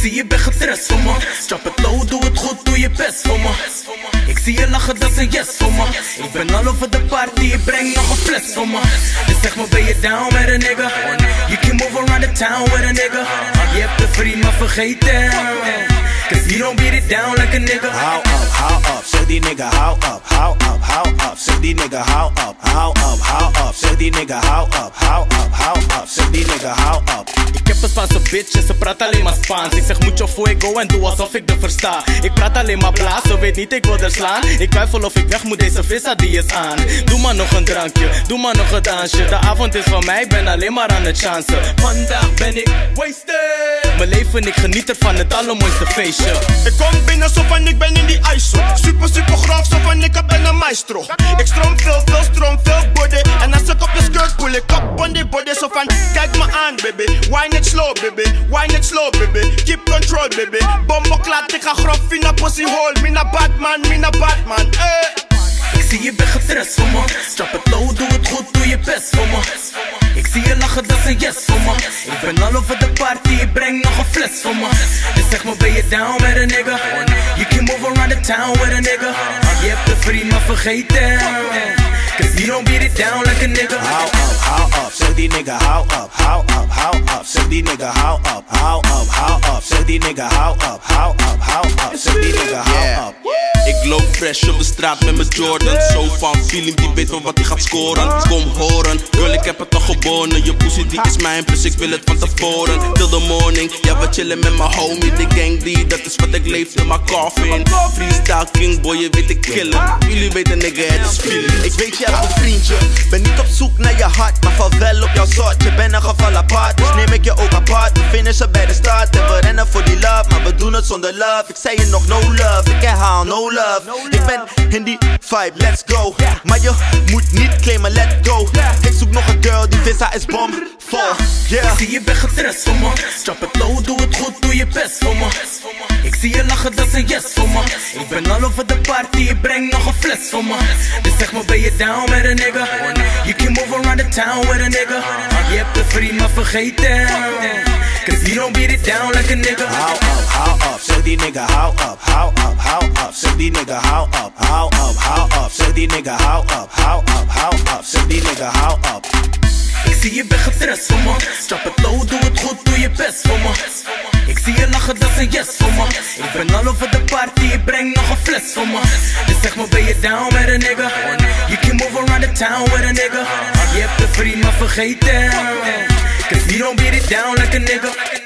zie je bent gestrest voor me. Chop het low, doe het goed, doe je best voor me. Ik zie je lachen, dat is een yes voor me. Ik ben all over de party, ik breng nog een fles voor me. Dus zeg maar, ben je down met een nigga? You can move around the town with a nigga. Je hebt de vriend maar vergeten. Cause you don't beat it down like a nigga. How up, zeg die nigga, how up, how up, how up. Zeg die nigga, how up, how up, how up. Zeg die nigga, how up, how up, how up. Zeg die nigga, how up. Ik heb een Spaanse bitch en ze praat alleen maar Spaans. Ik zeg mucho fuego en doe alsof ik de versta. Ik praat alleen maar blaas, ze weet niet ik wil er slaan. Ik twijfel of ik weg moet, deze vissa die is aan. Doe maar nog een drankje, doe maar nog een dansje. De avond is van mij, ik ben alleen maar aan het chancen. Vandaag ben ik wasted. Mijn leven, ik geniet ervan, het allermooiste feestje. Ik kom binnen zo van ik ben in die ISO. Super grof, zo van ik ben een maestro. Ik stroom veel body. En als ik op de skirt pull ik op on die body. Zo van kijk me aan baby, wine it slow baby, wine it slow baby. Keep control baby, bombo klaat, ik ga grof in a pussy hole. Mina Batman, Ik zie je bent gestrest voor me. Chop het low, doe het goed, doe je best voor me. Ik zie je lachen, dat is een yes voor me. Ik ben all over de party, ik breng nog een fles voor me. Dus zeg maar, ben je down met een nigga? You can move around the town with a nigga. Je hebt de vriend maar vergeten. Cause you don't beat it down like a nigga. How up, zeg die nigga, how up, how up, how up. Zeg die nigga, how up, how up, how up. Zeg die nigga, how up, how up, how up. Zeg die nigga, how up. Ik loop fresh op de straat met mijn Jordan. Zo van feeling, die weet van wat hij gaat scoren. Kom horen, girl ik heb het al gewonnen. Je pussy die is mijn, plus ik wil het van tevoren. Till the morning, ja we chillen met mijn homie. De gang die, dat is wat ik leef in mijn coffin. Freestyle king boy, je weet ik killen. Jullie weten nigga, het is feeling. Ik weet je hebt een vriendje, ben niet op zoek naar je hart, maar val wel op jouw soort. Je bent een geval apart, dus neem ik je ook apart. We finishen bij de start en we rennen voor die love, maar we doen het zonder love. Ik zei je nog no love, ik herhaal no love. Ik ben in die vibe, let's go. Maar je moet niet claimen, let go. Ik zoek nog een girl, die vissa is bomvol. Ik zie je bent gestrest voor me. Chop het low, doe het goed, doe je best voor me. Ik zie je lachen, dat is een yes voor me. Ik ben all over de party, ik breng nog een fles voor me. Dus zeg maar, ben je down met een nigga? You can move around the town with a nigga. Je hebt de vriend maar vergeten. Cause you don't beat it down like a nigga. How up, zeg die nigga, how up, how up, how up. Zeg die nigga, how up, how up, how up. Zeg die nigga, how up, how up, how up. Zeg die nigga, how up. Ik zie je bent gestrest voor me. Chop het low, doe het goed, doe je best voor me. Ik zie je lachen, dat is een yes voor me. Ik ben all over de party, ik breng nog een fles voor me. Dus zeg maar, ben je down met een nigga? You can move around the town with a nigga. Je hebt de vriend maar vergeten. Cause you don't beat it down like a nigga.